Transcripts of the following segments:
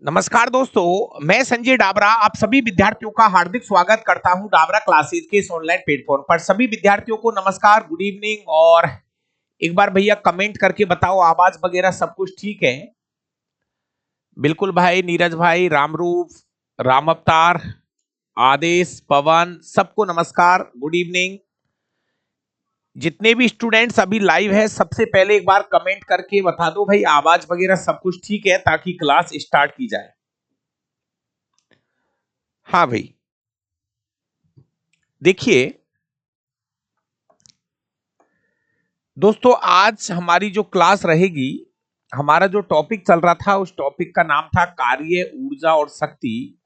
नमस्कार दोस्तों, मैं संजय डाबरा आप सभी विद्यार्थियों का हार्दिक स्वागत करता हूं डाबरा क्लासेस के इस ऑनलाइन प्लेटफॉर्म पर। सभी विद्यार्थियों को नमस्कार, गुड इवनिंग। और एक बार भैया कमेंट करके बताओ आवाज वगैरह सब कुछ ठीक है? बिल्कुल भाई, नीरज भाई, रामरूप, राम अवतार, आदेश, पवन, सबको नमस्कार, गुड इवनिंग। जितने भी स्टूडेंट्स अभी लाइव है सबसे पहले एक बार कमेंट करके बता दो भाई आवाज वगैरह सब कुछ ठीक है, ताकि क्लास स्टार्ट की जाए। हाँ भाई, देखिए दोस्तों, आज हमारी जो क्लास रहेगी, हमारा जो टॉपिक चल रहा था उस टॉपिक का नाम था कार्य, ऊर्जा और शक्ति।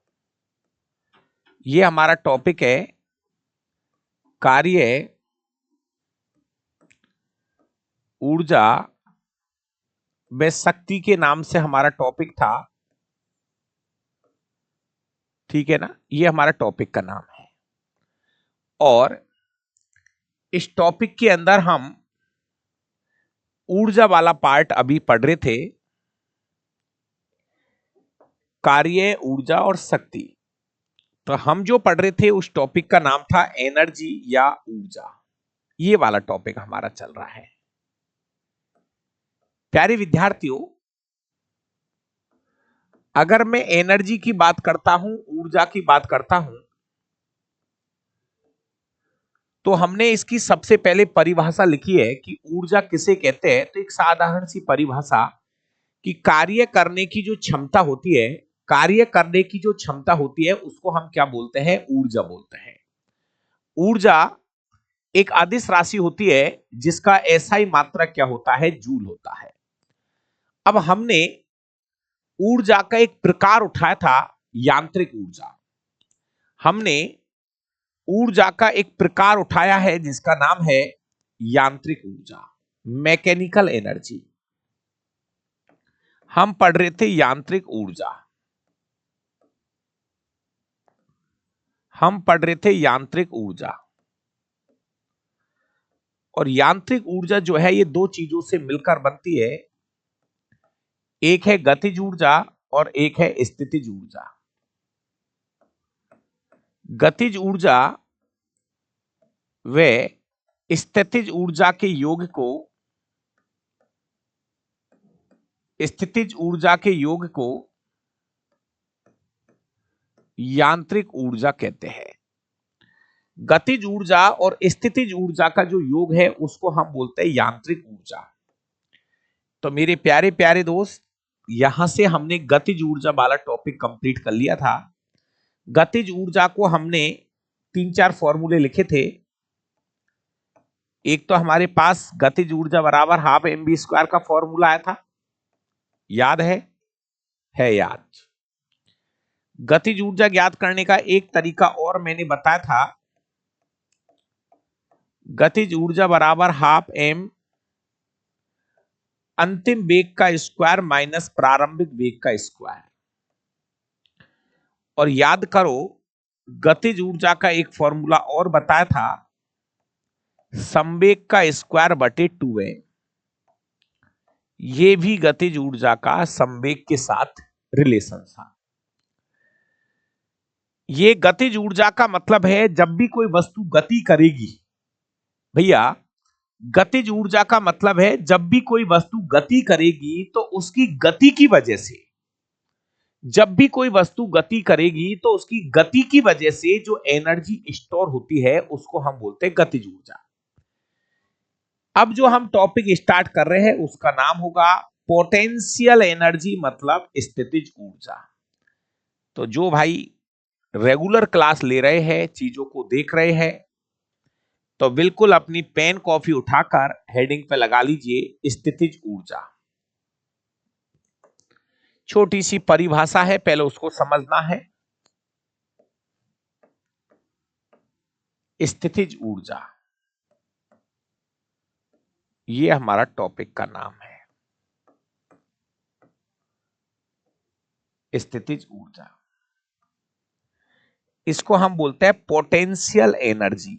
ये हमारा टॉपिक है कार्य, ऊर्जा व शक्ति के नाम से हमारा टॉपिक था। ठीक है ना, ये हमारा टॉपिक का नाम है। और इस टॉपिक के अंदर हम ऊर्जा वाला पार्ट अभी पढ़ रहे थे, कार्य, ऊर्जा और शक्ति। तो हम जो पढ़ रहे थे उस टॉपिक का नाम था एनर्जी या ऊर्जा। ये वाला टॉपिक हमारा चल रहा है। प्यारे विद्यार्थियों, अगर मैं एनर्जी की बात करता हूं, ऊर्जा की बात करता हूं, तो हमने इसकी सबसे पहले परिभाषा लिखी है कि ऊर्जा किसे कहते हैं। तो एक साधारण सी परिभाषा कि कार्य करने की जो क्षमता होती है, कार्य करने की जो क्षमता होती है उसको हम क्या बोलते हैं? ऊर्जा बोलते हैं। ऊर्जा एक अदिश राशि होती है जिसका एसआई मात्रा क्या होता है? जूल होता है। अब हमने ऊर्जा का एक प्रकार उठाया था, यांत्रिक ऊर्जा। हमने ऊर्जा का एक प्रकार उठाया है जिसका नाम है यांत्रिक ऊर्जा, मैकेनिकल एनर्जी। हम पढ़ रहे थे यांत्रिक ऊर्जा, हम पढ़ रहे थे यांत्रिक ऊर्जा। और यांत्रिक ऊर्जा जो है ये दो चीजों से मिलकर बनती है, एक है गतिज ऊर्जा और एक है स्थितिज ऊर्जा। गतिज ऊर्जा व स्थितिज ऊर्जा के योग को, स्थितिज ऊर्जा के योग को यांत्रिक ऊर्जा कहते हैं। गतिज ऊर्जा और स्थितिज ऊर्जा का जो योग है उसको हम बोलते हैं यांत्रिक ऊर्जा। तो मेरे प्यारे प्यारे दोस्त, यहां से हमने गतिज ऊर्जा वाला टॉपिक कंप्लीट कर लिया था। गतिज ऊर्जा को हमने तीन चार फॉर्मूले लिखे थे। एक तो हमारे पास गतिज ऊर्जा बराबर हाफ mv² का फॉर्मूला आया था, याद है याद। गतिज ऊर्जा ज्ञात करने का एक तरीका और मैंने बताया था, गतिज ऊर्जा बराबर हाफ m अंतिम वेग का स्क्वायर माइनस प्रारंभिक वेग का स्क्वायर। और याद करो, गतिज ऊर्जा का एक फॉर्मूला और बताया था, संवेग का स्क्वायर बटे 2m। ये भी गतिज ऊर्जा का संवेग के साथ रिलेशन था। ये गतिज ऊर्जा का मतलब है जब भी कोई वस्तु गति करेगी, भैया गतिज ऊर्जा का मतलब है जब भी कोई वस्तु गति करेगी तो उसकी गति की वजह से, जब भी कोई वस्तु गति करेगी तो उसकी गति की वजह से जो एनर्जी स्टोर होती है उसको हम बोलते हैं गतिज ऊर्जा। अब जो हम टॉपिक स्टार्ट कर रहे हैं उसका नाम होगा पोटेंशियल एनर्जी, मतलब स्थितिज ऊर्जा। तो जो भाई रेगुलर क्लास ले रहे हैं, चीजों को देख रहे हैं, तो बिल्कुल अपनी पेन कॉपी उठाकर हेडिंग पे लगा लीजिए स्थितिज ऊर्जा। छोटी सी परिभाषा है, पहले उसको समझना है। स्थितिज ऊर्जा, ये हमारा टॉपिक का नाम है, स्थितिज ऊर्जा। इसको हम बोलते हैं पोटेंशियल एनर्जी।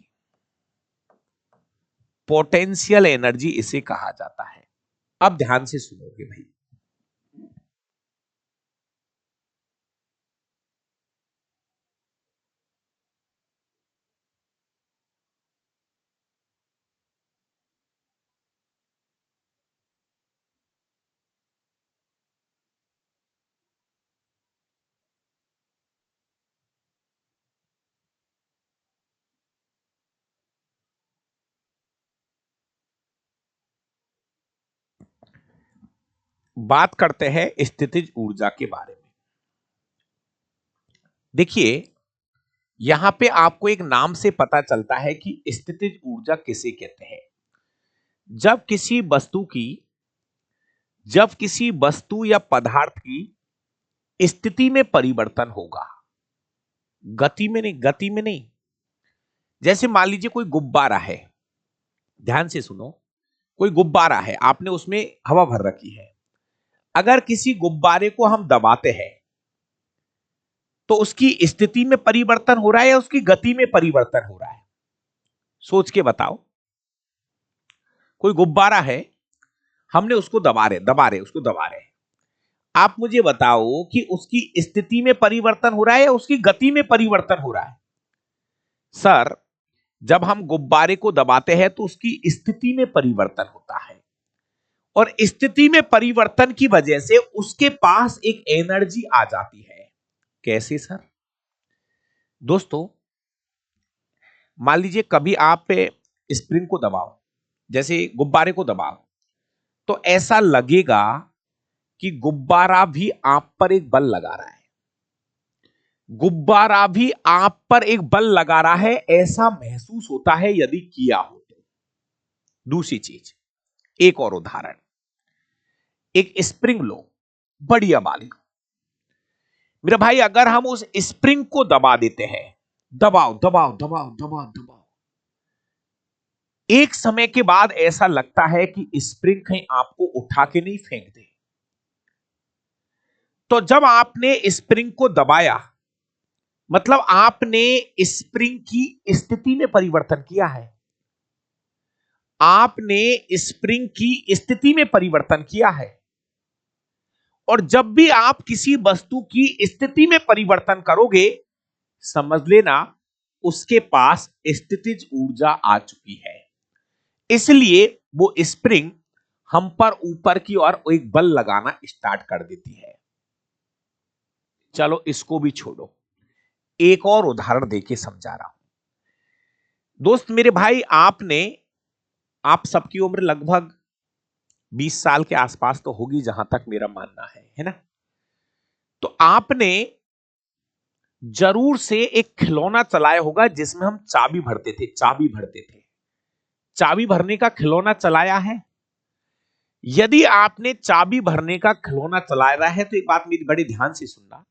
पोटेंशियल एनर्जी इसे कहा जाता है। अब ध्यान से सुनोगे भाई, बात करते हैं स्थितिज ऊर्जा के बारे में। देखिए, यहां पे आपको एक नाम से पता चलता है कि स्थितिज ऊर्जा किसे कहते हैं। जब किसी वस्तु की जब किसी वस्तु या पदार्थ की स्थिति में परिवर्तन होगा, गति में नहीं। जैसे मान लीजिए कोई गुब्बारा है, ध्यान से सुनो, कोई गुब्बारा है, आपने उसमें हवा भर रखी है। अगर किसी गुब्बारे को हम दबाते हैं तो उसकी स्थिति में परिवर्तन हो रहा है या उसकी गति में परिवर्तन हो रहा है? सोच के बताओ। कोई गुब्बारा है, हमने उसको दबा रहे। आप मुझे बताओ कि उसकी स्थिति में परिवर्तन हो रहा है या उसकी गति में परिवर्तन हो रहा है? सर, जब हम गुब्बारे को दबाते हैं तो उसकी स्थिति में परिवर्तन होता है, और स्थिति में परिवर्तन की वजह से उसके पास एक एनर्जी आ जाती है। कैसे सर? दोस्तों, मान लीजिए कभी आप स्प्रिंग को दबाओ, जैसे गुब्बारे को दबाओ, तो ऐसा लगेगा कि गुब्बारा भी आप पर एक बल लगा रहा है। गुब्बारा भी आप पर एक बल लगा रहा है, ऐसा महसूस होता है यदि किया हो तो। दूसरी चीज, एक और उदाहरण, एक स्प्रिंग लो, बढ़िया वाली। मेरा भाई, अगर हम उस स्प्रिंग को दबा देते हैं, दबाओ दबाओ दबाओ दबाओ दबाओ, एक समय के बाद ऐसा लगता है कि स्प्रिंग कहीं आपको उठा के नहीं फेंक दे। तो जब आपने स्प्रिंग को दबाया, मतलब आपने स्प्रिंग की स्थिति में परिवर्तन किया है। आपने स्प्रिंग की स्थिति में परिवर्तन किया है, और जब भी आप किसी वस्तु की स्थिति में परिवर्तन करोगे, समझ लेना उसके पास स्थितिज ऊर्जा आ चुकी है। इसलिए वो स्प्रिंग हम पर ऊपर की ओर एक बल लगाना स्टार्ट कर देती है। चलो इसको भी छोड़ो, एक और उदाहरण देके समझा रहा हूं। दोस्त मेरे भाई, आप सबकी उम्र लगभग 20 साल के आसपास तो होगी, जहां तक मेरा मानना है ना? तो आपने जरूर से एक खिलौना चलाया होगा जिसमें हम चाबी भरने का खिलौना चलाया है। यदि आपने चाबी भरने का खिलौना चलाया है तो एक बात मेरी बड़ी ध्यान से सुनना।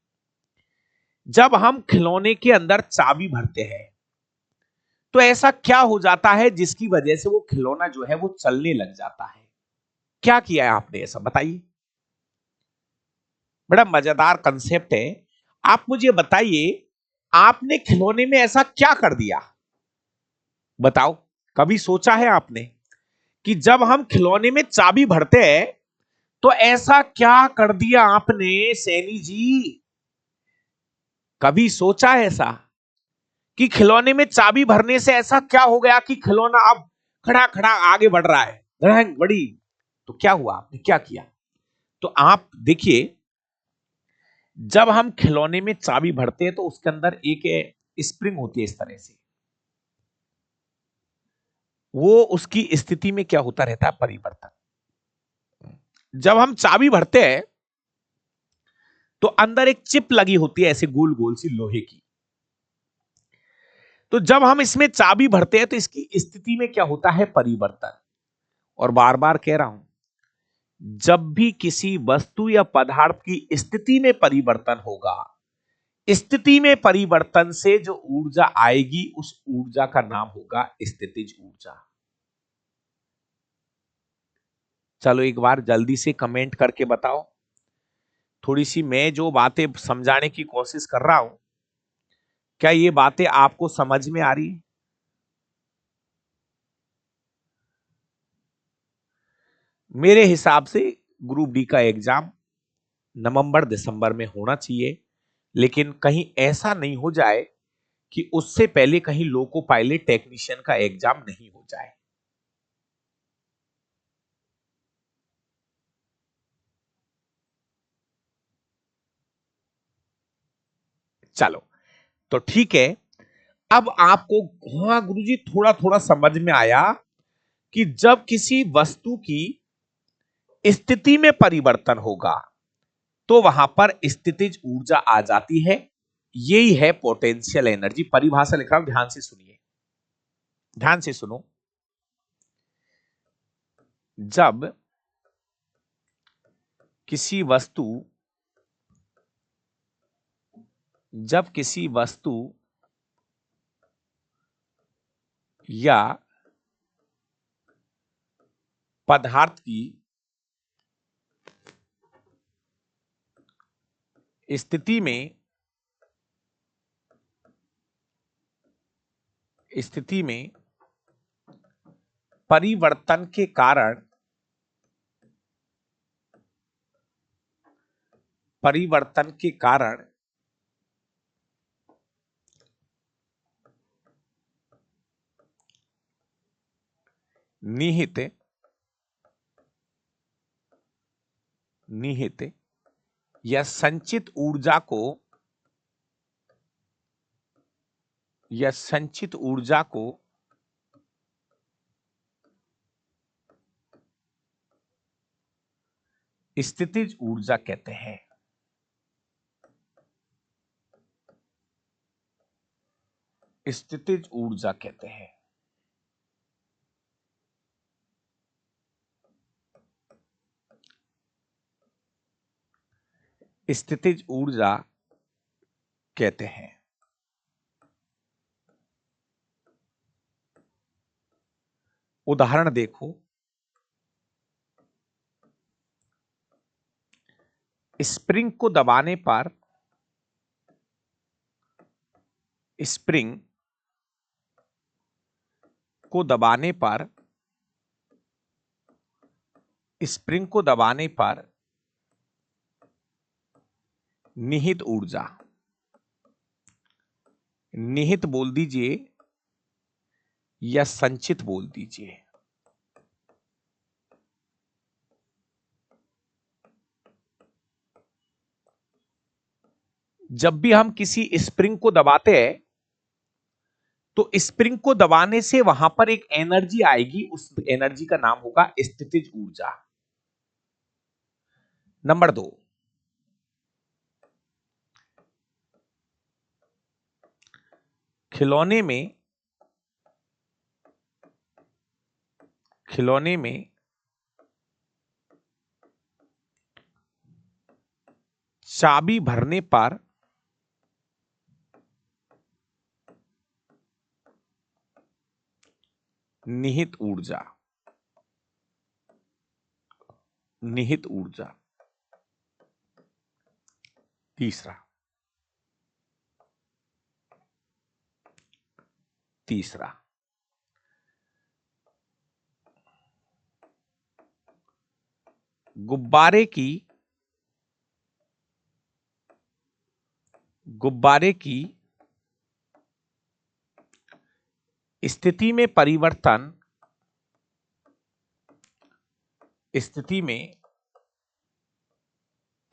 जब हम खिलौने के अंदर चाबी भरते हैं तो ऐसा क्या हो जाता है जिसकी वजह से वो खिलौना जो है वो चलने लग जाता है? क्या किया है आपने, ऐसा बताइए। बड़ा मजेदार कंसेप्ट है। आप मुझे बताइए, आपने खिलौने में ऐसा क्या कर दिया? बताओ, कभी सोचा है आपने कि जब हम खिलौने में चाबी भरते हैं तो ऐसा क्या कर दिया आपने सैनी जी? कभी सोचा है ऐसा कि खिलौने में चाबी भरने से ऐसा क्या हो गया कि खिलौना अब खड़ा खड़ा आगे बढ़ रहा है, धड़ंग बड़ी? तो क्या हुआ, आपने क्या किया? तो आप देखिए, जब हम खिलौने में चाबी भरते हैं तो उसके अंदर एक स्प्रिंग होती है इस तरह से, वो उसकी स्थिति में क्या होता रहता है, परिवर्तन। जब हम चाबी भरते हैं तो अंदर एक चिप लगी होती है ऐसे गोल गोल सी लोहे की। तो जब हम इसमें चाबी भरते हैं तो इसकी स्थिति में क्या होता है, परिवर्तन। और बार बार कह रहा हूं, जब भी किसी वस्तु या पदार्थ की स्थिति में परिवर्तन होगा, स्थिति में परिवर्तन से जो ऊर्जा आएगी उस ऊर्जा का नाम होगा स्थितिज ऊर्जा। चलो एक बार जल्दी से कमेंट करके बताओ, थोड़ी सी मैं जो बातें समझाने की कोशिश कर रहा हूं, क्या ये बातें आपको समझ में आ रही है? मेरे हिसाब से ग्रुप डी का एग्जाम नवंबर दिसंबर में होना चाहिए, लेकिन कहीं ऐसा नहीं हो जाए कि उससे पहले कहीं लोको पायलट टेक्नीशियन का एग्जाम नहीं हो जाए। चलो, तो ठीक है। अब आपको, हाँ गुरुजी, थोड़ा थोड़ा समझ में आया कि जब किसी वस्तु की स्थिति में परिवर्तन होगा तो वहां पर स्थितिज ऊर्जा आ जाती है। यही है पोटेंशियल एनर्जी। परिभाषा लिख रहा हूं, ध्यान से सुनिए, ध्यान से सुनो। जब किसी वस्तु या पदार्थ की स्थिति में परिवर्तन के कारण निहित या संचित ऊर्जा को स्थितिज ऊर्जा कहते हैं। स्थितिज ऊर्जा कहते हैं। स्थितिज ऊर्जा कहते हैं। उदाहरण देखो, स्प्रिंग को दबाने पर स्प्रिंग को दबाने पर निहित ऊर्जा, निहित बोल दीजिए या संचित बोल दीजिए, जब भी हम किसी स्प्रिंग को दबाते हैं तो स्प्रिंग को दबाने से वहां पर एक एनर्जी आएगी, उस एनर्जी का नाम होगा स्थितिज ऊर्जा। नंबर 2, खिलौने में चाबी भरने पर निहित ऊर्जा। तीसरा, गुब्बारे की स्थिति में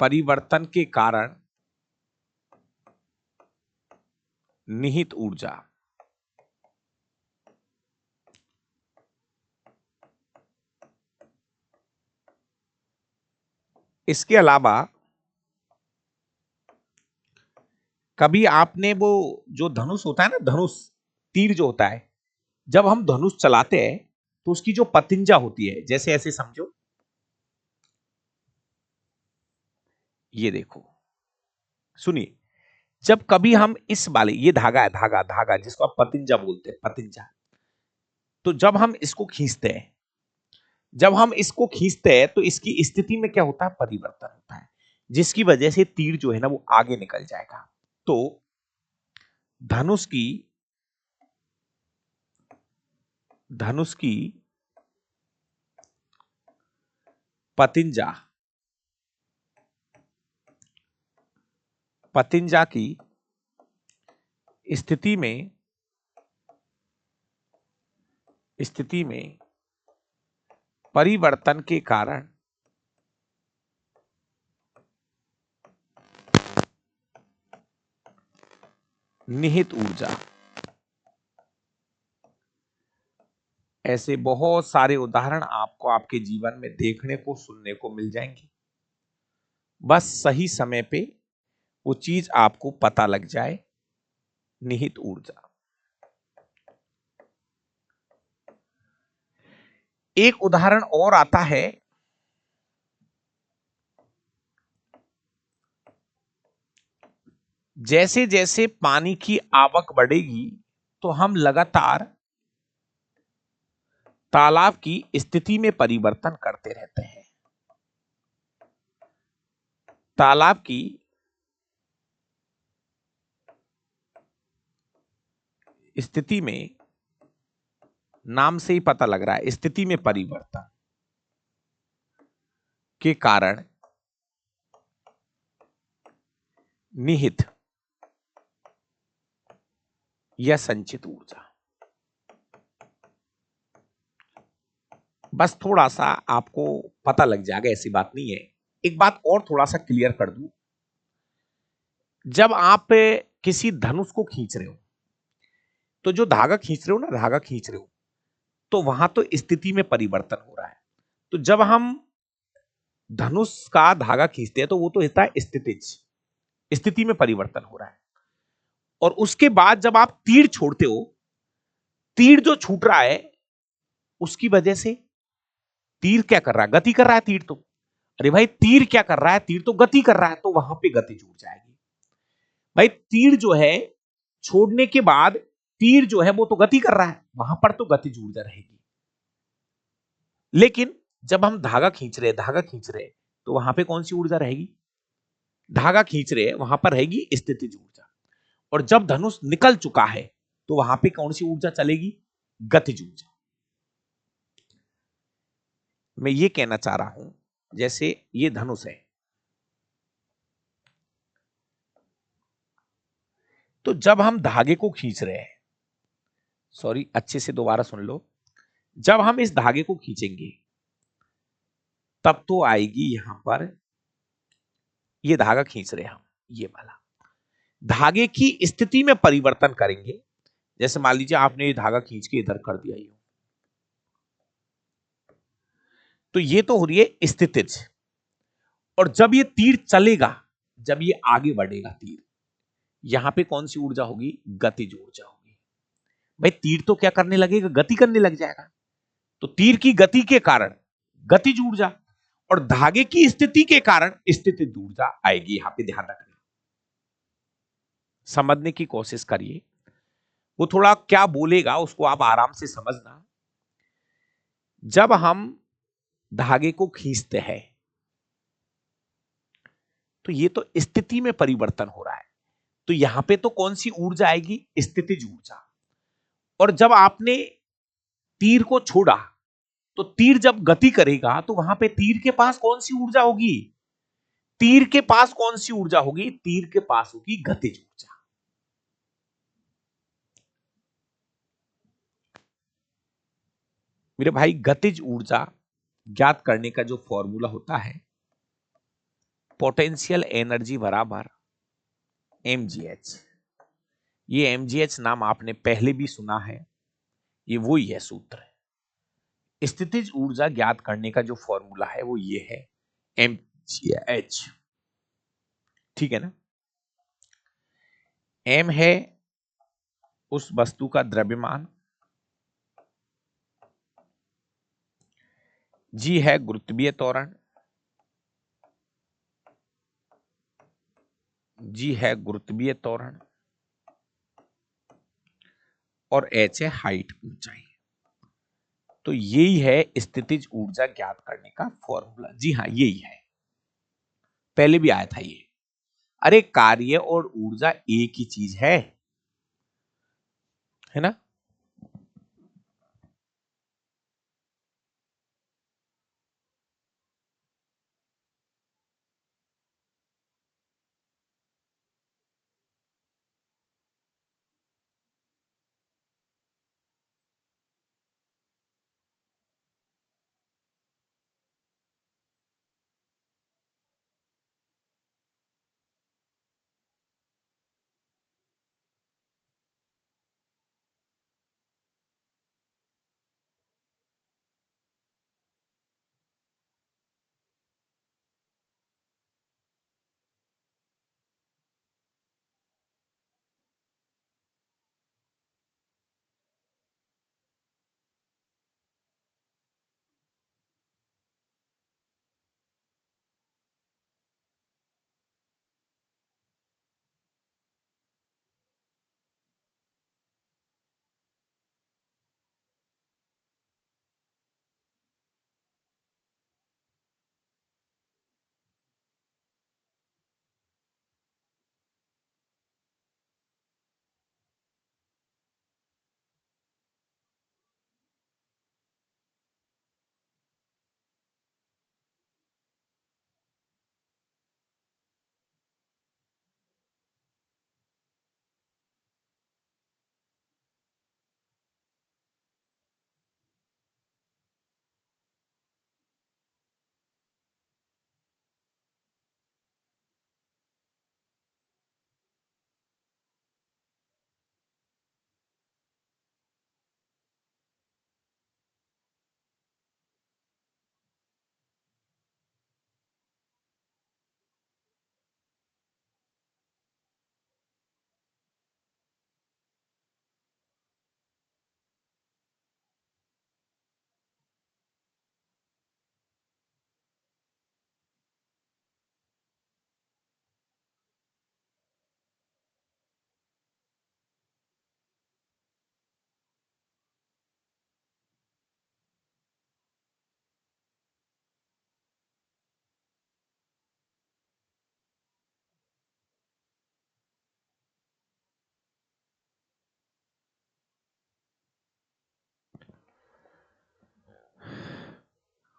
परिवर्तन के कारण निहित ऊर्जा। इसके अलावा कभी आपने वो जो धनुष होता है ना, धनुष तीर जो होता है, जब हम धनुष चलाते हैं तो उसकी जो पतिंजा होती है, जैसे ऐसे समझो, ये देखो, सुनिए, जब कभी हम इस वाले, ये धागा है, धागा जिसको आप पतिंजा बोलते हैं, पतिंजा, तो जब हम इसको खींचते हैं तो इसकी स्थिति में क्या होता है, परिवर्तन होता है, जिसकी वजह से तीर जो है ना वो आगे निकल जाएगा। तो धनुष की पतिंजा की स्थिति में परिवर्तन के कारण निहित ऊर्जा ऐसे बहुत सारे उदाहरण आपको आपके जीवन में देखने को सुनने को मिल जाएंगे। बस सही समय पे वो चीज आपको पता लग जाए। निहित ऊर्जा। एक उदाहरण और आता है, जैसे जैसे पानी की आवक बढ़ेगी तो हम लगातार तालाब की स्थिति में परिवर्तन करते रहते हैं। तालाब की स्थिति में, नाम से ही पता लग रहा है, स्थिति में परिवर्तन के कारण निहित या संचित ऊर्जा। बस थोड़ा सा आपको पता लग जाएगा, ऐसी बात नहीं है। एक बात और थोड़ा सा क्लियर कर दूं, जब आप किसी धनुष को खींच रहे हो, तो जो धागा खींच रहे हो ना, धागा खींच रहे हो, तो वहां तो स्थिति में परिवर्तन हो रहा है। तो जब हम धनुष का धागा खींचते हैं तो वो तो होता है स्थितिज, स्थिति में परिवर्तन हो रहा है। और उसके बाद जब आप तीर छोड़ते हो, तीर जो छूट रहा है उसकी वजह से, तीर क्या कर रहा है, गति कर रहा है तीर तो। अरे भाई तीर क्या कर रहा है, तीर तो गति कर रहा है, तो वहां पे गति जुड़ जाएगी। भाई तीर जो है छोड़ने के बाद, तीर जो है वो तो गति कर रहा है, वहां पर तो गति जुड़ जा रहेगी। लेकिन जब हम धागा खींच रहे, धागा खींच रहे, तो वहां पे कौन सी ऊर्जा रहेगी, धागा खींच रहे वहां पर रहेगी स्थितिज ऊर्जा। और जब धनुष निकल चुका है तो वहां पे कौन सी ऊर्जा चलेगी, गतिज ऊर्जा। मैं ये कहना चाह रहा हूं, जैसे ये धनुष है, तो जब हम धागे को खींच रहे हैं, सॉरी अच्छे से दोबारा सुन लो, जब हम इस धागे को खींचेंगे तब तो आएगी यहां पर, ये धागा खींच रहे हैं हम, ये वाला धागे की स्थिति में परिवर्तन करेंगे। जैसे मान लीजिए आपने ये धागा खींच के इधर कर दिया, ये तो ये तो हो रही है स्थितिज। और जब ये तीर चलेगा, जब ये आगे बढ़ेगा तीर, यहां पे कौन सी ऊर्जा होगी, गतिज ऊर्जा होगी। भाई तीर तो क्या करने लगेगा, गति करने लग जाएगा। तो तीर की गति के कारण गतिज ऊर्जा, और धागे की स्थिति के कारण स्थितिज ऊर्जा आएगी। यहां पे ध्यान रखना, समझने की कोशिश करिए। वो थोड़ा क्या बोलेगा उसको आप आराम से समझना। जब हम धागे को खींचते हैं तो ये तो स्थिति में परिवर्तन हो रहा है, तो यहां पे तो कौन सी ऊर्जा आएगी, स्थितिज ऊर्जा। और जब आपने तीर को छोड़ा, तो तीर जब गति करेगा तो वहां पे तीर के पास कौन सी ऊर्जा होगी, तीर के पास कौन सी ऊर्जा होगी, तीर के पास होगी गतिज ऊर्जा। मेरे भाई गतिज ऊर्जा ज्ञात करने का जो फॉर्मूला होता है, पोटेंशियल एनर्जी बराबर mgh। ये mgh नाम आपने पहले भी सुना है, ये वही है सूत्र। स्थितिज ऊर्जा ज्ञात करने का जो फॉर्मूला है वो ये है, mgh। ठीक है ना। m है उस वस्तु का द्रव्यमान, g है गुरुत्वीय त्वरण, g है गुरुत्वीय त्वरण, और h है हाइट, ऊंचाई। तो यही है स्थितिज ऊर्जा ज्ञात करने का फॉर्मूला। जी हाँ यही है, पहले भी आया था ये। अरे कार्य और ऊर्जा एक ही चीज है ना।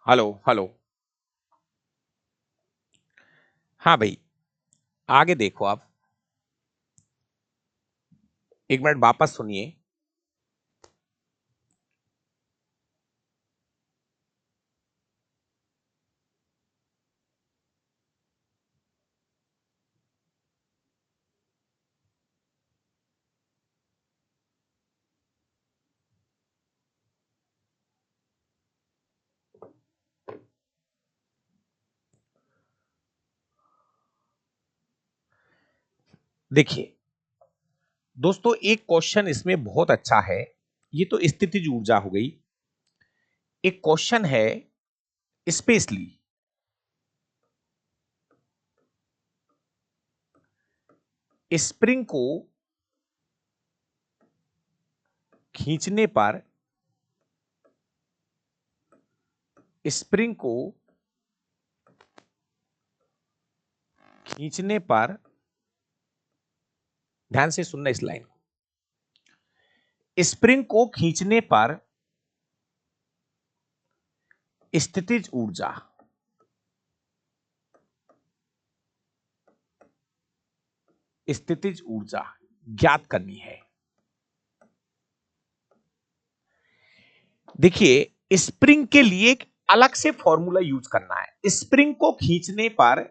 Hello hello. हाँ भाई, आगे देखो आप, एक मिनट वापस सुनिए। देखिए दोस्तों, एक क्वेश्चन इसमें बहुत अच्छा है। ये तो स्थितिज ऊर्जा हो गई। एक क्वेश्चन है, स्पेशली स्प्रिंग को खींचने पर, स्प्रिंग को खींचने पर, ध्यान से सुनना इस लाइन को, स्प्रिंग को खींचने पर स्थितिज ऊर्जा स्थितिज ऊर्जा ज्ञात करनी है। देखिए, स्प्रिंग के लिए एक अलग से फॉर्मूला यूज करना है। स्प्रिंग को खींचने पर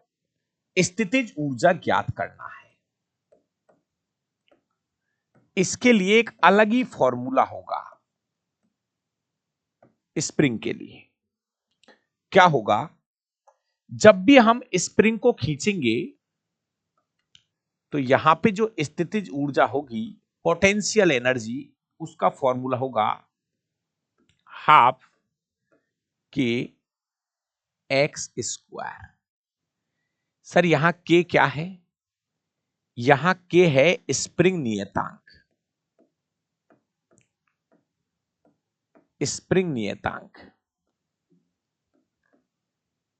स्थितिज ऊर्जा ज्ञात करना है, इसके लिए एक अलग ही फॉर्मूला होगा। स्प्रिंग के लिए क्या होगा, जब भी हम स्प्रिंग को खींचेंगे तो यहां पे जो स्थितिज ऊर्जा होगी, पोटेंशियल एनर्जी, उसका फॉर्मूला होगा हाफ के एक्स स्क्वायर। सर यहां के क्या है, यहां के है स्प्रिंग नियतांक। स्प्रिंग नियतांक,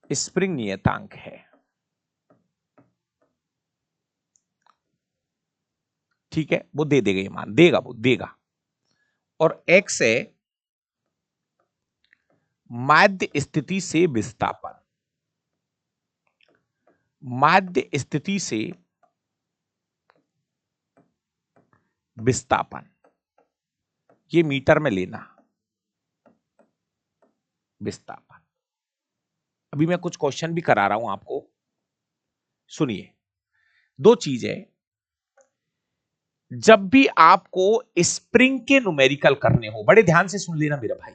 स्प्रिंग नियतांक है, ठीक है। वो दे देगा, ये मान देगा, वो देगा। और एक्स है माध्य स्थिति से विस्थापन। माध्य स्थिति से विस्थापन, ये मीटर में लेना, विस्थापन। अभी मैं कुछ क्वेश्चन भी करा रहा हूं आपको, सुनिए। दो चीज है, जब भी आपको स्प्रिंग के न्यूमेरिकल करने हो, बड़े ध्यान से सुन लेना मेरा भाई,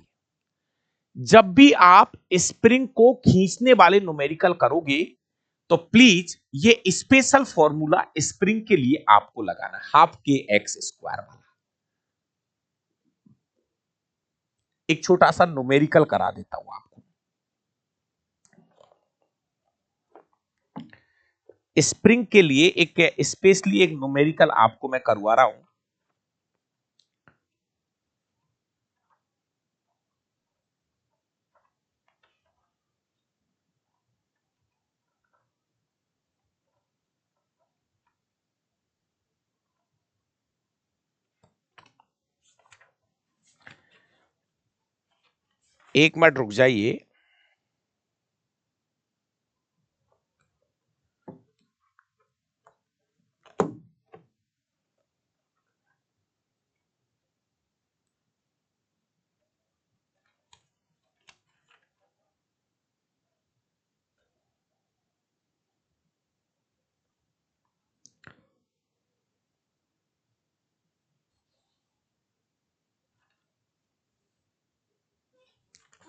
जब भी आप स्प्रिंग को खींचने वाले न्यूमेरिकल करोगे तो प्लीज ये स्पेशल फॉर्मूला स्प्रिंग के लिए आपको लगाना, हाफ के एक्स स्क्वायर वाला। एक छोटा सा न्यूमेरिकल करा देता हूं आपको। स्प्रिंग के लिए एक स्पेशली एक न्यूमेरिकल आपको मैं करवा रहा हूं। एक मिनट रुक जाइए।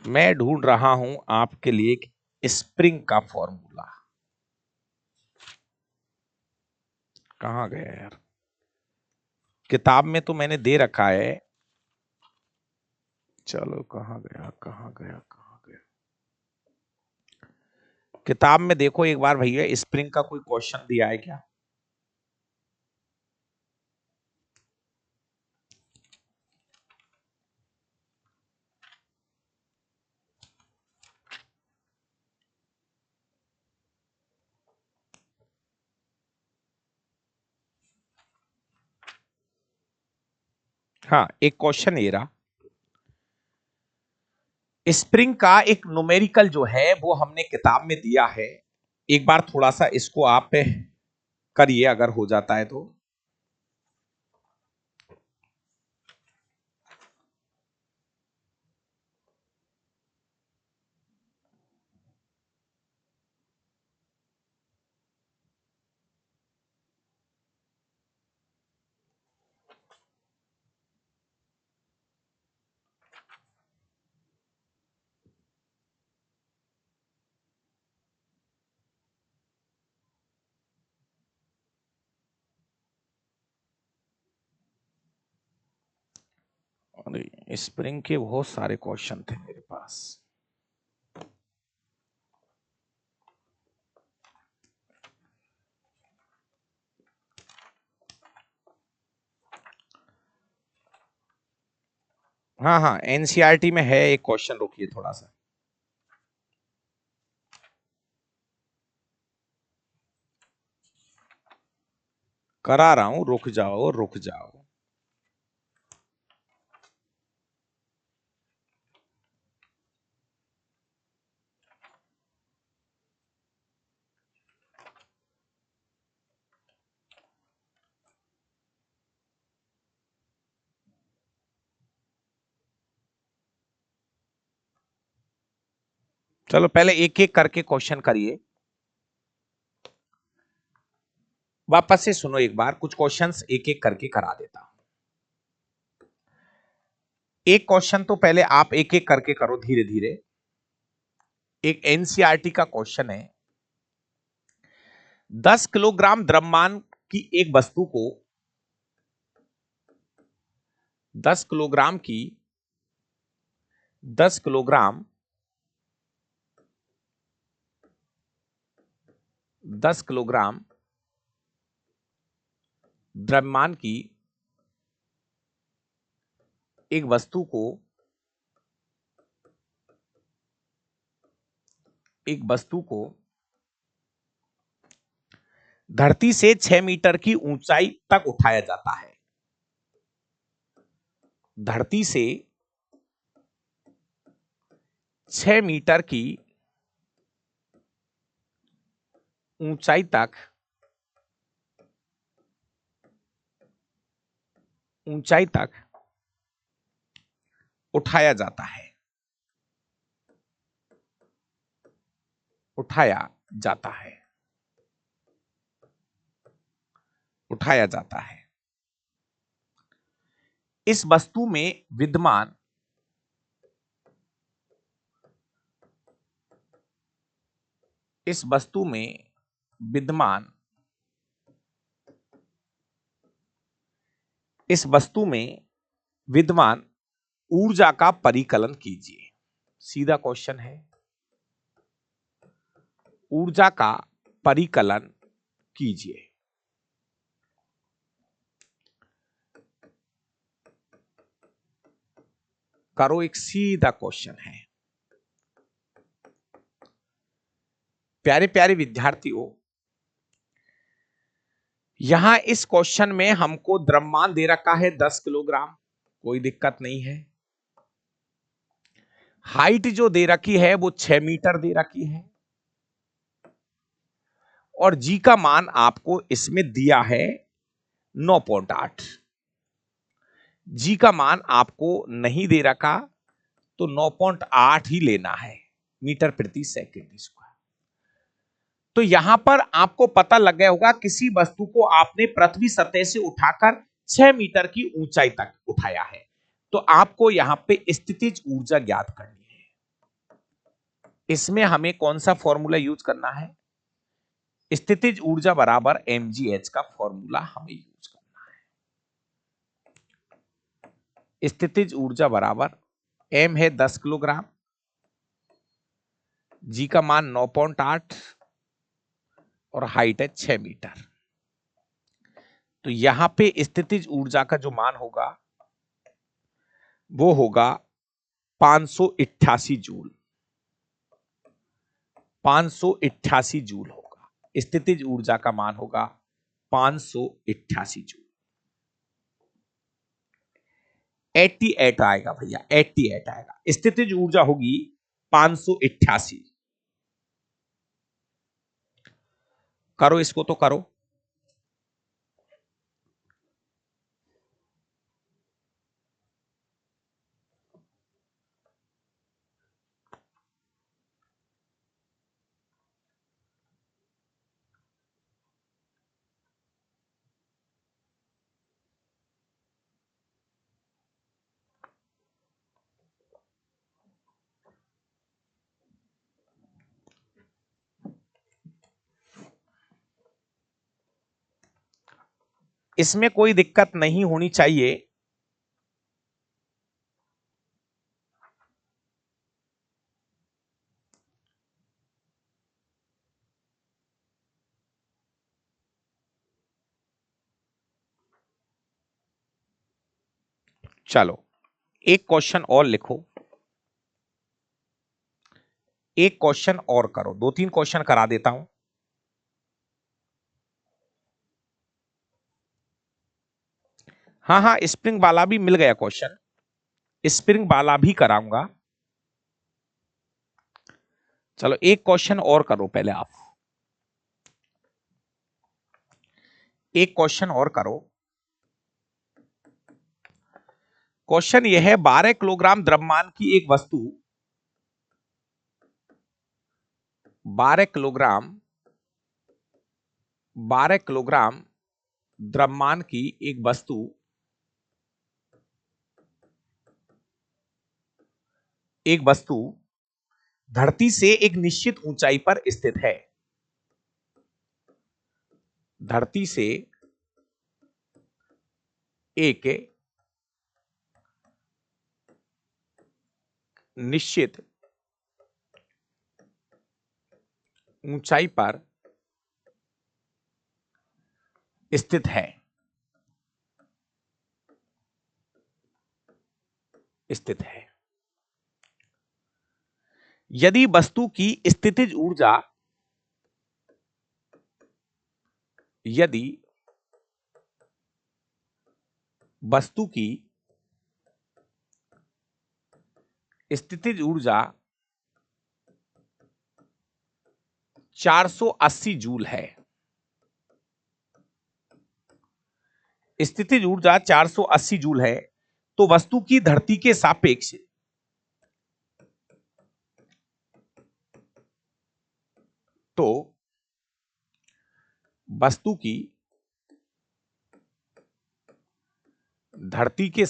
मैं ढूंढ रहा हूं आपके लिए एक स्प्रिंग का फॉर्मूला। कहां गया यार, किताब में तो मैंने दे रखा है। चलो कहां गया, कहां गया, कहां गया। किताब में देखो एक बार भैया, स्प्रिंग का कोई क्वेश्चन दिया है क्या। हाँ, एक क्वेश्चन ये रहा, स्प्रिंग का एक न्यूमेरिकल जो है वो हमने किताब में दिया है, एक बार थोड़ा सा इसको आप करिए अगर हो जाता है तो। स्प्रिंग के बहुत सारे क्वेश्चन थे मेरे पास। हाँ हाँ, एनसीईआरटी में है एक क्वेश्चन, रुकिए थोड़ा सा करा रहा हूं, रुक जाओ रुक जाओ। चलो पहले एक एक करके क्वेश्चन करिए, वापस से सुनो एक बार, कुछ क्वेश्चंस एक एक करके करा देता हूं। एक क्वेश्चन तो पहले आप एक एक करके करो धीरे धीरे। एक एनसीईआरटी का क्वेश्चन है, 10 किलोग्राम द्रव्यमान की एक वस्तु को 10 किलोग्राम की 10 किलोग्राम 10 किलोग्राम द्रव्यमान की एक वस्तु को धरती से 6 मीटर की ऊंचाई तक उठाया जाता है। धरती से 6 मीटर की ऊंचाई तक उठाया जाता है। उठाया जाता है। उठाया जाता है। इस वस्तु में विद्यमान इस वस्तु में विद्यमान इस वस्तु में विद्यमान ऊर्जा का परिकलन कीजिए। सीधा क्वेश्चन है, ऊर्जा का परिकलन कीजिए। करो, एक सीधा क्वेश्चन है। प्यारे प्यारे विद्यार्थियों, यहां इस क्वेश्चन में हमको द्रव्यमान दे रखा है 10 किलोग्राम, कोई दिक्कत नहीं है। हाइट जो दे रखी है वो 6 मीटर दे रखी है, और जी का मान आपको इसमें दिया है 9.8। जी का मान आपको नहीं दे रखा तो 9.8 ही लेना है, मीटर प्रति सेकंड स्क्वायर। तो यहां पर आपको पता लग गया होगा, किसी वस्तु को आपने पृथ्वी सतह से उठाकर 6 मीटर की ऊंचाई तक उठाया है, तो आपको यहां पे स्थितिज ऊर्जा ज्ञात करनी है। इसमें हमें कौन सा फॉर्मूला यूज करना है? स्थितिज ऊर्जा बराबर mgh का फॉर्मूला हमें यूज करना है। स्थितिज ऊर्जा बराबर m है 10 किलोग्राम, g का मान 9.8 और हाइट है 6 मीटर। तो यहां पे स्थितिज ऊर्जा का जो मान होगा वो होगा 588 जूल। 588 जूल होगा, स्थितिज ऊर्जा का मान होगा 588 जूल। 88 आएगा भैया, 88 आएगा। स्थितिज ऊर्जा होगी 588। करो इसको तो करो। इसमें कोई दिक्कत नहीं होनी चाहिए। चलो एक क्वेश्चन और लिखो, एक क्वेश्चन और करो, 2-3 क्वेश्चन करा देता हूं। हाँ हाँ, स्प्रिंग वाला भी मिल गया क्वेश्चन, स्प्रिंग वाला भी कराऊंगा। चलो एक क्वेश्चन और करो पहले आप, एक क्वेश्चन और करो। क्वेश्चन यह है 12 किलोग्राम द्रव्यमान की एक वस्तु, 12 किलोग्राम 12 किलोग्राम द्रव्यमान की एक वस्तु धरती से एक निश्चित ऊंचाई पर स्थित है। धरती से एक निश्चित ऊंचाई पर स्थित है, स्थित है। यदि वस्तु की स्थितिज ऊर्जा, यदि वस्तु की स्थितिज ऊर्जा 480 जूल है, स्थितिज ऊर्जा 480 जूल है, तो वस्तु की धरती के सापेक्ष तो वस्तु की धरती के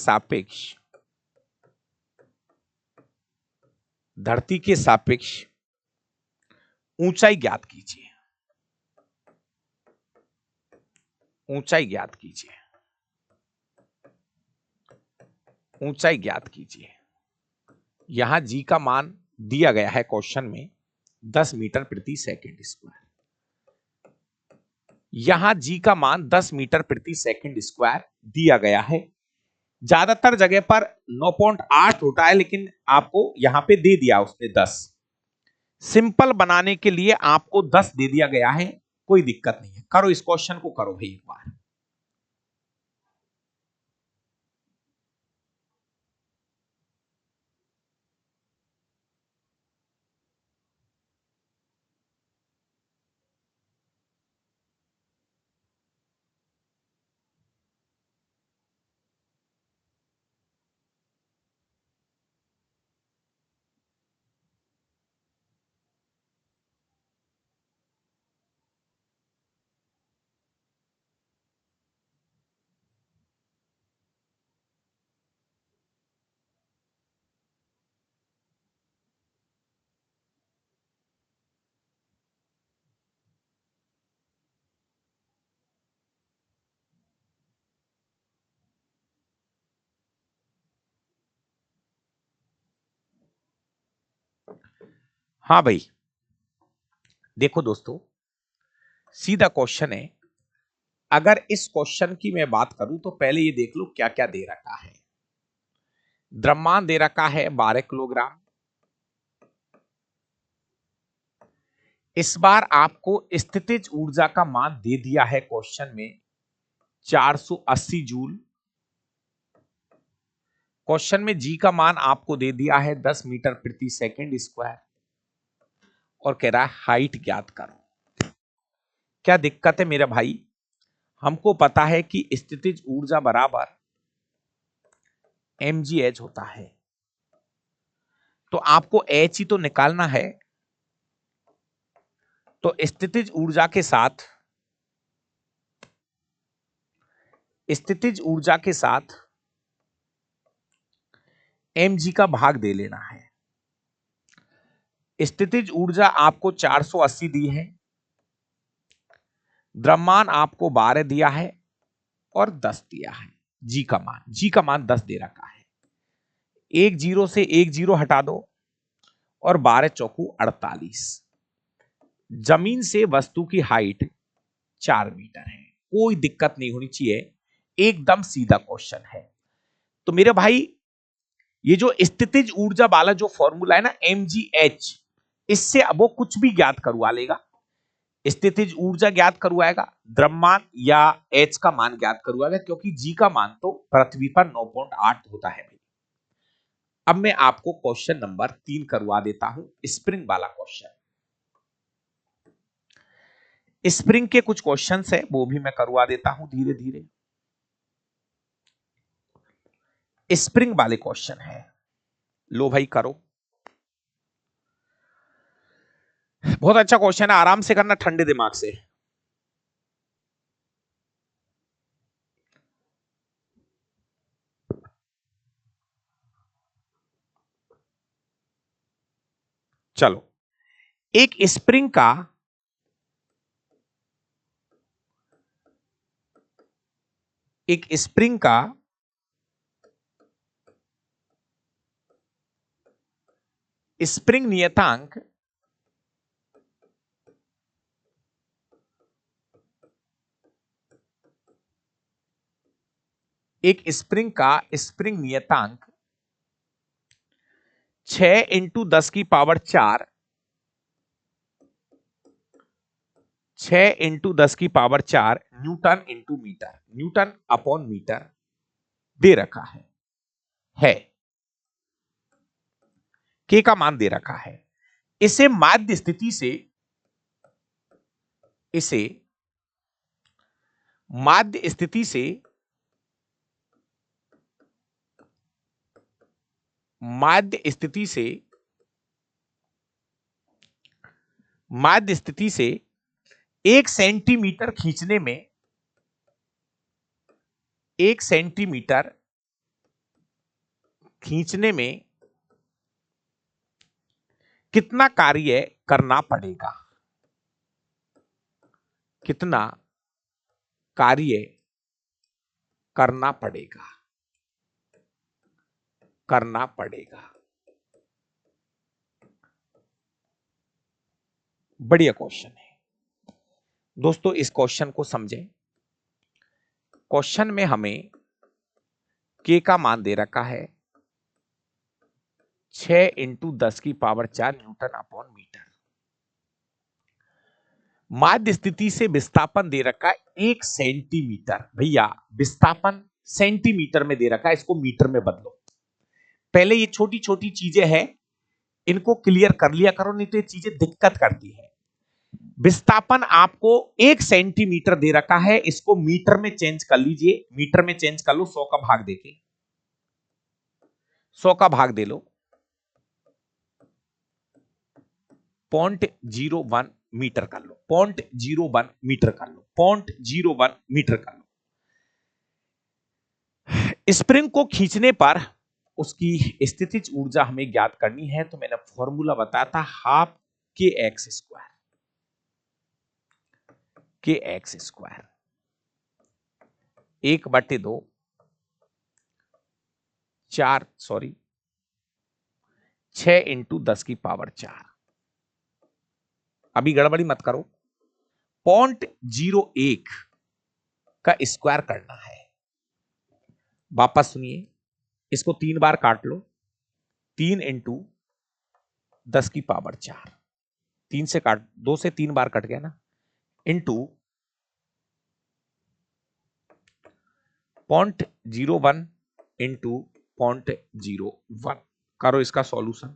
सापेक्ष ऊंचाई ज्ञात कीजिए, ऊंचाई ज्ञात कीजिए, ऊंचाई ज्ञात कीजिए। यहां जी का मान दिया गया है क्वेश्चन में 10 मीटर प्रति सेकंड स्क्वायर। यहां जी का मान 10 मीटर प्रति सेकंड स्क्वायर दिया गया है। ज्यादातर जगह पर 9.8 होता है, लेकिन आपको यहां पे दे दिया उसने 10। सिंपल बनाने के लिए आपको 10 दे दिया गया है, कोई दिक्कत नहीं है। करो इस क्वेश्चन को, करो भाई एक बार। हाँ भाई, देखो दोस्तों, सीधा क्वेश्चन है। अगर इस क्वेश्चन की मैं बात करूं तो पहले ये देख लो क्या क्या दे रखा है। द्रव्यमान दे रखा है 12 किलोग्राम। इस बार आपको स्थितिज ऊर्जा का मान दे दिया है क्वेश्चन में 480 जूल। क्वेश्चन में जी का मान आपको दे दिया है 10 मीटर प्रति सेकंड स्क्वायर और कह रहा है हाइट ज्ञात करो। क्या दिक्कत है मेरे भाई, हमको पता है कि स्थितिज ऊर्जा बराबर mgh होता है, तो आपको h ही तो निकालना है। तो स्थितिज ऊर्जा के साथ mg का भाग दे लेना है। स्थितिज ऊर्जा आपको 480 दी है, द्रव्यमान आपको 12 दिया है और 10 दिया है। जी का मान 10 दे रखा है। एक जीरो से एक जीरो हटा दो और 12 चौकू 48। जमीन से वस्तु की हाइट 4 मीटर है, कोई दिक्कत नहीं होनी चाहिए, एकदम सीधा क्वेश्चन है। तो मेरे भाई ये जो स्थितिज ऊर्जा वाला जो फॉर्मूला है ना mgh, इससे अब वो कुछ भी ज्ञात करवा लेगा। स्थितिज ऊर्जा ज्ञात करवाएगा, द्रव्यमान या h का मान ज्ञात करवाएगा, क्योंकि g का मान तो पृथ्वी पर 9.8 होता है। अब मैं आपको क्वेश्चन नंबर 3 करवा देता हूं, स्प्रिंग वाला क्वेश्चन। स्प्रिंग के कुछ क्वेश्चंस है वो भी मैं करवा देता हूं धीरे धीरे। स्प्रिंग वाले क्वेश्चन है, लो भाई करो। बहुत अच्छा क्वेश्चन है, आराम से करना, ठंडे दिमाग से। चलो, एक स्प्रिंग का स्प्रिंग नियतांक स्प्रिंग नियतांक 6 इंटू 10 की पावर 4, 6 इंटू 10 की power 4 newton into metre, newton upon metre दे रखा है। के का मान दे रखा है। इसे माध्य स्थिति से इसे माध्य स्थिति से माध्य स्थिति से माध्य स्थिति से 1 सेंटीमीटर खींचने में 1 सेंटीमीटर खींचने में कितना कार्य करना पड़ेगा, कितना कार्य करना पड़ेगा, करना पड़ेगा। बढ़िया क्वेश्चन है दोस्तों, इस क्वेश्चन को समझें। क्वेश्चन में हमें के का मान दे रखा है 6 इंटू 10 की पावर 4 न्यूटन अपॉन मीटर। माध्य स्थिति से विस्थापन दे रखा है 1 सेंटीमीटर। भैया विस्थापन सेंटीमीटर में दे रखा है, इसको मीटर में बदलो। पहले ये छोटी छोटी चीजें हैं, इनको क्लियर कर लिया करो, नहीं तो ये चीजें दिक्कत करती है। विस्थापन आपको 1 सेंटीमीटर दे रखा है, इसको मीटर में चेंज कर लीजिए, मीटर में चेंज कर लो, 100 का भाग देके 100 का भाग दे लो, 0.01 मीटर कर लो, 0.01 मीटर कर लो, 0.01 मीटर कर लो। स्प्रिंग को खींचने पर उसकी स्थितिज ऊर्जा हमें ज्ञात करनी है, तो मैंने फॉर्मूला बताया था हाफ के एक्स स्क्वायर, के एक्स स्क्वायर 1/2 6 इंटू 10 की पावर 4। अभी गड़बड़ी मत करो, 0.01 का स्क्वायर करना है। वापस सुनिए, इसको 3 बार काट लो, 3 इंटू 10 की पावर 4, 3 से काट, 2 से 3 बार कट गया ना, इंटू 0.01 इंटू 0.01। करो इसका सॉल्यूशन।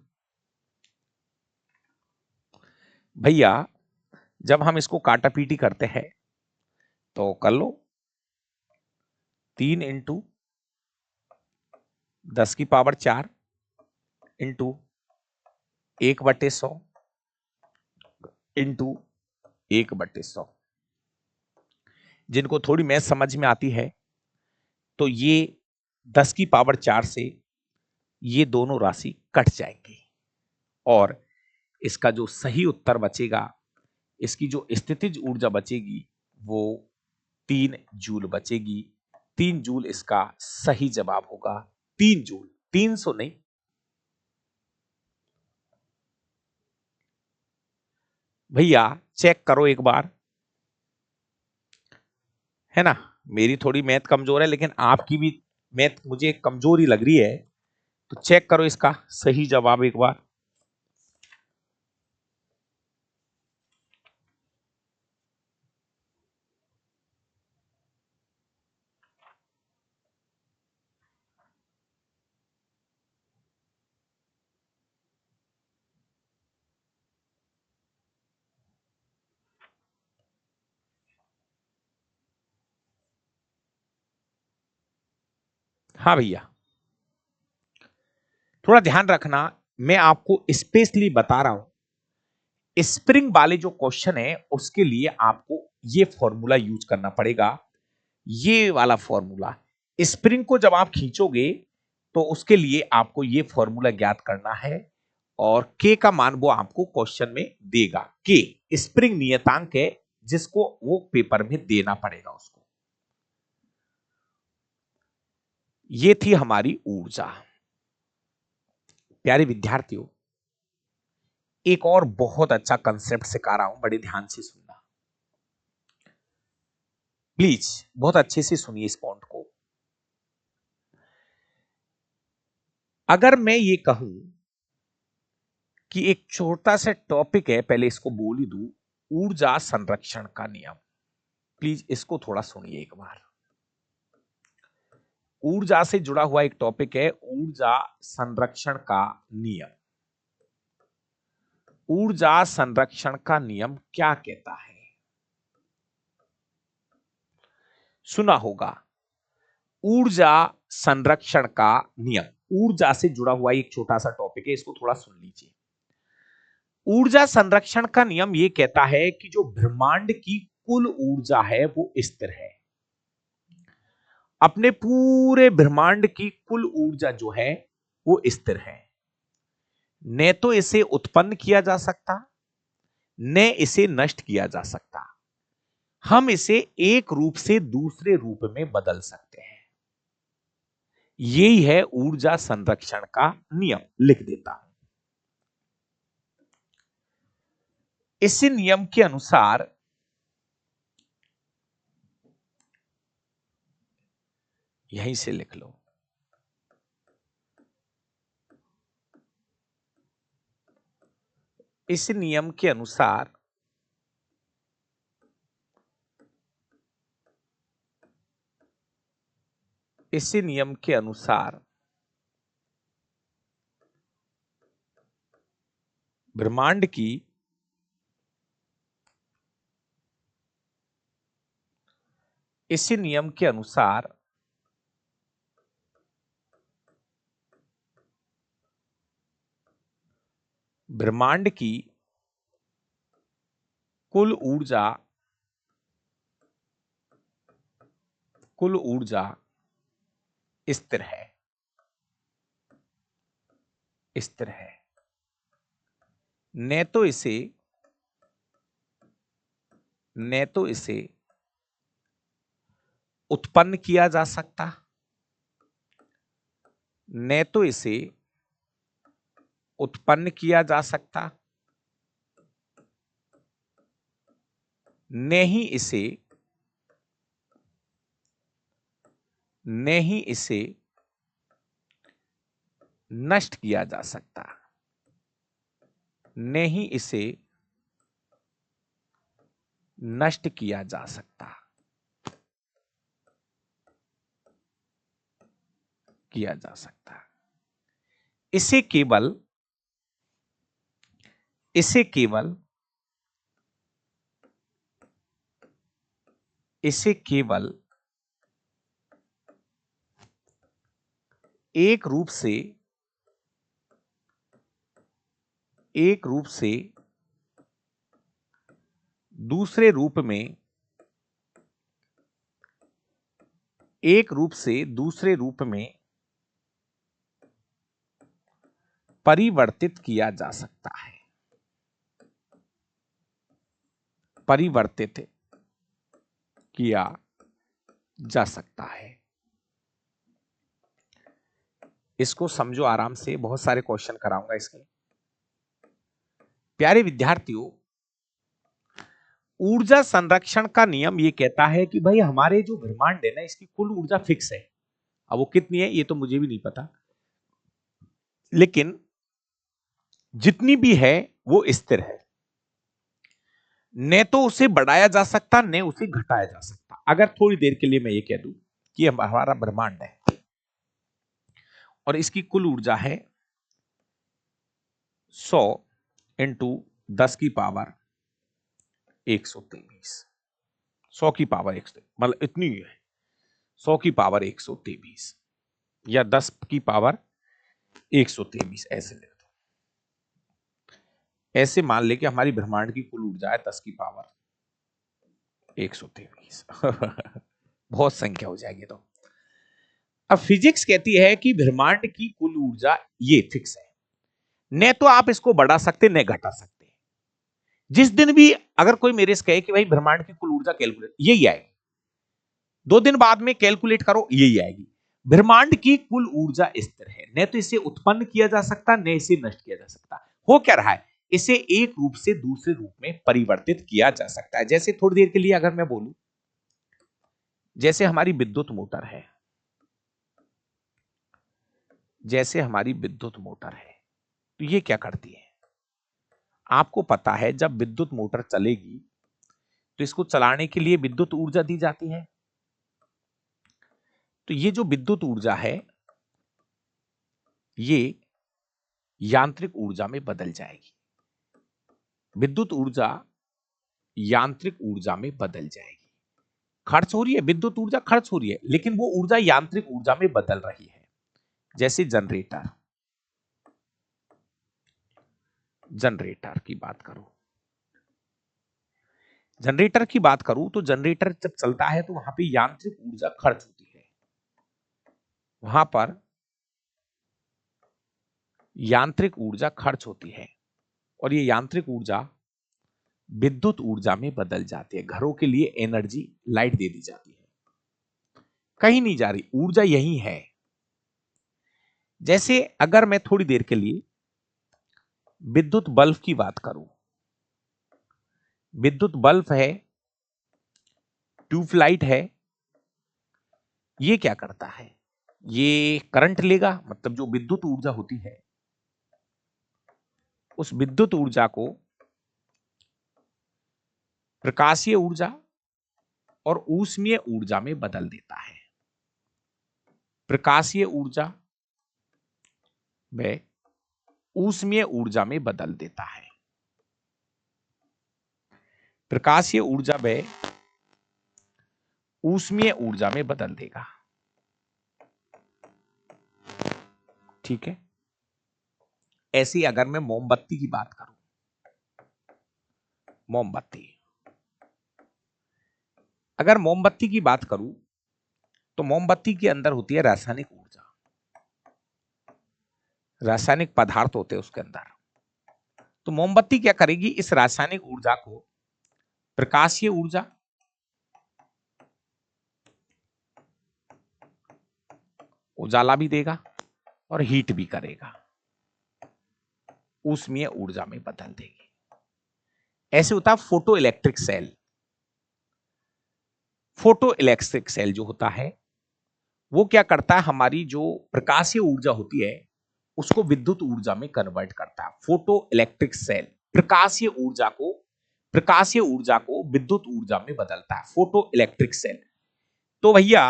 भैया जब हम इसको काटापीटी करते हैं तो कर लो, 3 × 10⁴ इंटू 1/100 इंटू 1/100। जिनको थोड़ी मैथ समझ में आती है तो ये 10⁴ से ये दोनों राशि कट जाएंगी और इसका जो सही उत्तर बचेगा, इसकी जो स्थितिज ऊर्जा बचेगी वो 3 जूल बचेगी। 3 जूल इसका सही जवाब होगा। 3 जूल, 300 नहीं। भैया चेक करो एक बार, है ना। मेरी थोड़ी मैथ कमजोर है लेकिन आपकी भी मैथ मुझे कमजोर ही लग रही है, तो चेक करो इसका सही जवाब एक बार। हाँ भैया, थोड़ा ध्यान रखना, मैं आपको स्पेशली बता रहा हूं, स्प्रिंग वाले जो क्वेश्चन है उसके लिए आपको ये फॉर्मूला यूज करना पड़ेगा। ये वाला फॉर्मूला, स्प्रिंग को जब आप खींचोगे तो उसके लिए आपको ये फॉर्मूला ज्ञात करना है और के का मान वो आपको क्वेश्चन में देगा। के स्प्रिंग नियतांक है जिसको वो पेपर में देना पड़ेगा उसको। ये थी हमारी ऊर्जा। प्यारे विद्यार्थियों, एक और बहुत अच्छा कंसेप्ट सिखा रहा हूं, बड़े ध्यान से सुनना प्लीज, बहुत अच्छे से सुनिए इस पॉइंट को। अगर मैं ये कहूं कि एक छोटा सा टॉपिक है, पहले इसको बोल ही दूं, ऊर्जा संरक्षण का नियम, प्लीज इसको थोड़ा सुनिए एक बार। ऊर्जा से जुड़ा हुआ एक टॉपिक है, ऊर्जा संरक्षण का नियम। ऊर्जा संरक्षण का नियम क्या कहता है? सुना होगा, ऊर्जा संरक्षण का नियम। ऊर्जा से जुड़ा हुआ एक छोटा सा टॉपिक है, इसको थोड़ा सुन लीजिए। ऊर्जा संरक्षण का नियम यह कहता है कि जो ब्रह्मांड की कुल ऊर्जा है वो स्थिर है। अपने पूरे ब्रह्मांड की कुल ऊर्जा जो है वो स्थिर है, न तो इसे उत्पन्न किया जा सकता न इसे नष्ट किया जा सकता। हम इसे एक रूप से दूसरे रूप में बदल सकते हैं। यही है ऊर्जा संरक्षण का नियम। लिख देता हूं, इसी नियम के अनुसार यहीं से लिख लो, इस नियम के अनुसार इसी नियम के अनुसार ब्रह्मांड की इसी नियम के अनुसार ब्रह्मांड की कुल ऊर्जा स्थिर है। स्थिर है, न तो इसे उत्पन्न किया जा सकता न तो इसे उत्पन्न किया जा सकता न ही इसे नष्ट किया जा सकता, न ही इसे नष्ट किया जा सकता। किया जा सकता है। इसे केवल इसे केवल इसे केवल एक रूप से दूसरे रूप में परिवर्तित किया जा सकता है। परिवर्तित किया जा सकता है। इसको समझो आराम से, बहुत सारे क्वेश्चन कराऊंगा इसके। प्यारे विद्यार्थियों, ऊर्जा संरक्षण का नियम ये कहता है कि भाई हमारे जो ब्रह्मांड है ना, इसकी कुल ऊर्जा फिक्स है। अब वो कितनी है ये तो मुझे भी नहीं पता, लेकिन जितनी भी है वो स्थिर है। न तो उसे बढ़ाया जा सकता, न उसे घटाया जा सकता। अगर थोड़ी देर के लिए मैं ये कह दूं कि हमारा ब्रह्मांड है और इसकी कुल ऊर्जा है 100 इंटू 10 की पावर 123। 100 की पावर 123 मतलब इतनी है, 100 की पावर 123 या 10 की पावर 123 ऐसे ले दो। ऐसे मान ले कि हमारी ब्रह्मांड की कुल ऊर्जा है 10 की पावर 123। बहुत संख्या हो जाएगी। तो अब फिजिक्स कहती है कि ब्रह्मांड की कुल ऊर्जा ये फिक्स है, न तो आप इसको बढ़ा सकते न घटा सकते। जिस दिन भी अगर कोई मेरे से कहे कि भाई ब्रह्मांड की कुल ऊर्जा कैलकुलेट, यही आएगी, 2 दिन बाद में कैलकुलेट करो यही आएगी। ब्रह्मांड की कुल ऊर्जा स्थिर है, न तो इसे उत्पन्न किया जा सकता न इसे नष्ट किया जा सकता। हो क्या रहा है, इसे एक रूप से दूसरे रूप में परिवर्तित किया जा सकता है। जैसे थोड़ी देर के लिए अगर मैं बोलूं, जैसे हमारी विद्युत मोटर है, तो ये क्या करती है? आपको पता है जब विद्युत मोटर चलेगी तो इसको चलाने के लिए विद्युत ऊर्जा दी जाती है। तो ये जो विद्युत ऊर्जा है ये यांत्रिक ऊर्जा में बदल जाएगी। विद्युत ऊर्जा यांत्रिक ऊर्जा में बदल जाएगी। खर्च हो रही है, विद्युत ऊर्जा खर्च हो रही है, लेकिन वो ऊर्जा यांत्रिक ऊर्जा में बदल रही है। जैसे जनरेटर की बात करूं तो जनरेटर जब चलता है तो वहां पे यांत्रिक ऊर्जा खर्च होती है। वहां पर यांत्रिक ऊर्जा खर्च होती है और ये यांत्रिक ऊर्जा विद्युत ऊर्जा में बदल जाती है। घरों के लिए एनर्जी, लाइट दे दी जाती है, कहीं नहीं जा रही, ऊर्जा यही है। जैसे अगर मैं थोड़ी देर के लिए विद्युत बल्ब की बात करूं, विद्युत बल्ब है, ट्यूबलाइट है, ये क्या करता है? ये करंट लेगा, मतलब जो विद्युत ऊर्जा होती है उस विद्युत ऊर्जा को प्रकाशीय ऊर्जा और ऊष्मीय ऊर्जा में बदल देता है। प्रकाशीय ऊर्जा व ऊष्मीय ऊर्जा में बदल देता है। प्रकाशीय ऊर्जा व ऊष्मीय ऊर्जा में बदल देगा। ठीक है। ऐसी अगर मैं मोमबत्ती की बात करूं, अगर मोमबत्ती की बात करूं तो मोमबत्ती के अंदर होती है रासायनिक ऊर्जा, रासायनिक पदार्थ होते हैं उसके अंदर। तो मोमबत्ती क्या करेगी, इस रासायनिक ऊर्जा को प्रकाशीय ऊर्जा उजाला भी देगा और हीट भी करेगा, ऊष्मीय ऊर्जा में बदल देगी। ऐसे होता है photo electric cell. Photo electric cell जो होता है वो क्या करता है, हमारी जो प्रकाशीय ऊर्जा होती है उसको विद्युत ऊर्जा में कन्वर्ट करता है। फोटो इलेक्ट्रिक सेल प्रकाशीय ऊर्जा को विद्युत ऊर्जा में बदलता है, फोटो इलेक्ट्रिक सेल। तो भैया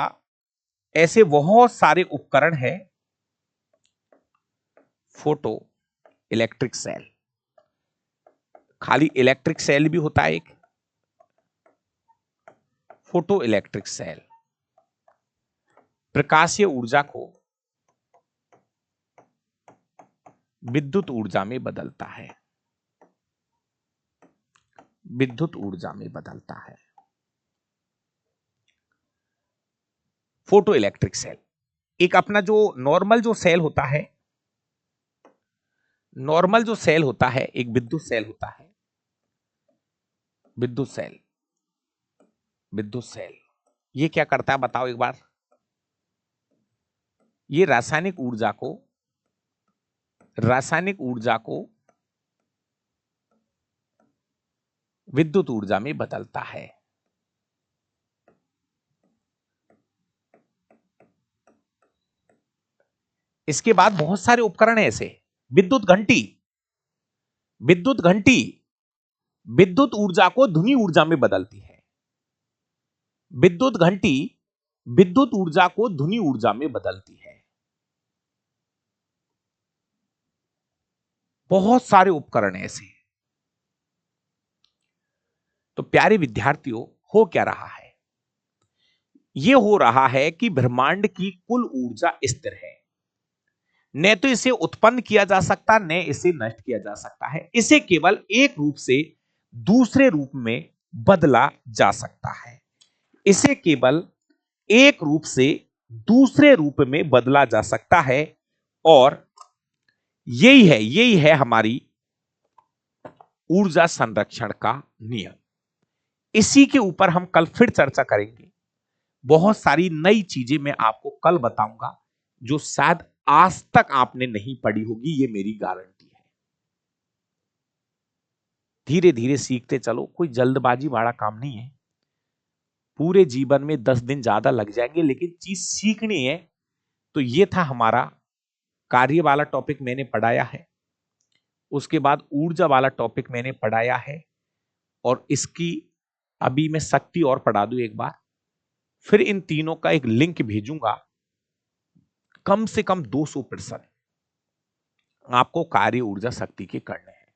ऐसे बहुत सारे उपकरण हैं फोटो इलेक्ट्रिक सेल। खाली इलेक्ट्रिक सेल भी होता है एक, फोटो इलेक्ट्रिक सेल प्रकाशीय ऊर्जा को विद्युत ऊर्जा में बदलता है, विद्युत ऊर्जा में बदलता है। फोटो इलेक्ट्रिक सेल एक अपना जो नॉर्मल जो सेल होता है, नॉर्मल जो सेल होता है एक विद्युत सेल होता है, विद्युत सेल, विद्युत सेल ये क्या करता है बताओ एक बार। ये रासायनिक ऊर्जा को, रासायनिक ऊर्जा को विद्युत ऊर्जा में बदलता है। इसके बाद बहुत सारे उपकरण हैं ऐसे, विद्युत घंटी, विद्युत घंटी विद्युत ऊर्जा को ध्वनि ऊर्जा में बदलती है। विद्युत घंटी विद्युत ऊर्जा को ध्वनि ऊर्जा में बदलती है। बहुत सारे उपकरण ऐसे। तो प्यारे विद्यार्थियों, हो क्या रहा है? यह हो रहा है कि ब्रह्मांड की कुल ऊर्जा स्थिर है, न तो इसे उत्पन्न किया जा सकता, न इसे नष्ट किया जा सकता है। इसे केवल एक रूप से दूसरे रूप में बदला जा सकता है। इसे केवल एक रूप से दूसरे रूप में बदला जा सकता है। और यही है हमारी ऊर्जा संरक्षण का नियम। इसी के ऊपर हम कल फिर चर्चा करेंगे। बहुत सारी नई चीजें मैं आपको कल बताऊंगा जो शायद आज तक आपने नहीं पढ़ी होगी, ये मेरी गारंटी है। धीरे धीरे सीखते चलो, कोई जल्दबाजी वाला काम नहीं है। पूरे जीवन में 10 दिन ज्यादा लग जाएंगे, लेकिन चीज सीखनी है। तो ये था हमारा कार्य वाला टॉपिक मैंने पढ़ाया है। उसके बाद ऊर्जा वाला टॉपिक मैंने पढ़ाया है, और इसकी अभी मैं शक्ति और पढ़ा दूं एक बार। फिर इन तीनों का एक लिंक भेजूंगा। कम से कम 200 प्रश्न आपको कार्य ऊर्जा शक्ति के करने हैं।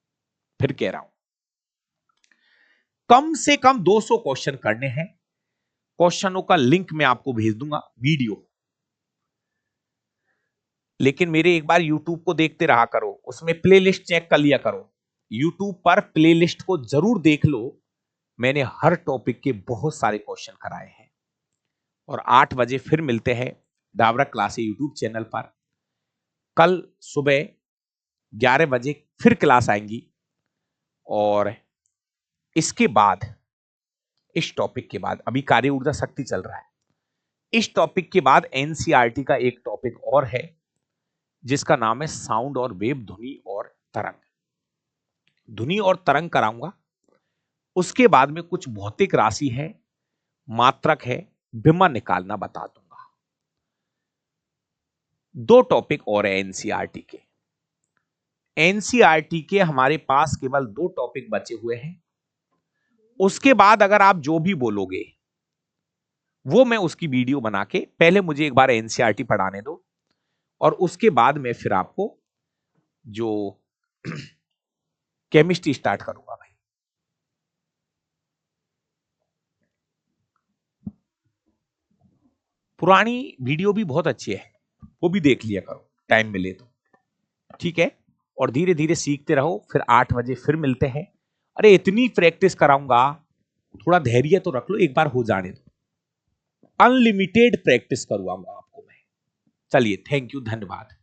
फिर कह रहा हूं, कम से कम 200 क्वेश्चन करने हैं। क्वेश्चनों का लिंक मैं आपको भेज दूंगा, वीडियो। लेकिन मेरे एक बार YouTube को देखते रहा करो, उसमें प्लेलिस्ट चेक कर लिया करो। YouTube पर प्लेलिस्ट को जरूर देख लो। मैंने हर टॉपिक के बहुत सारे क्वेश्चन कराए हैं। और 8 बजे फिर मिलते हैं डाबरा क्लासे यूट्यूब चैनल पर। कल सुबह 11 बजे फिर क्लास आएंगी। और इसके बाद, इस टॉपिक के बाद, अभी कार्य ऊर्जा शक्ति चल रहा है, इस टॉपिक के बाद एनसीईआरटी का एक टॉपिक और है जिसका नाम है साउंड और वेव, ध्वनि और तरंग। ध्वनि और तरंग कराऊंगा। उसके बाद में कुछ भौतिक राशि है, मात्रक है, विमा निकालना बता दूंगा। 2 टॉपिक और है एनसीईआरटी के। एनसीईआरटी के हमारे पास केवल 2 टॉपिक बचे हुए हैं। उसके बाद अगर आप जो भी बोलोगे वो मैं उसकी वीडियो बना के, पहले मुझे एक बार एनसीईआरटी पढ़ाने दो, और उसके बाद मैं फिर आपको जो केमिस्ट्री स्टार्ट करूंगा भाई। पुरानी वीडियो भी बहुत अच्छी है, वो भी देख लिया करो टाइम मिले तो, ठीक है। और धीरे धीरे सीखते रहो। फिर 8 बजे फिर मिलते हैं। अरे इतनी प्रैक्टिस कराऊंगा, थोड़ा धैर्य तो रख लो, एक बार हो जाने दो। अनलिमिटेड प्रैक्टिस करूंगा आपको मैं। चलिए, थैंक यू, धन्यवाद।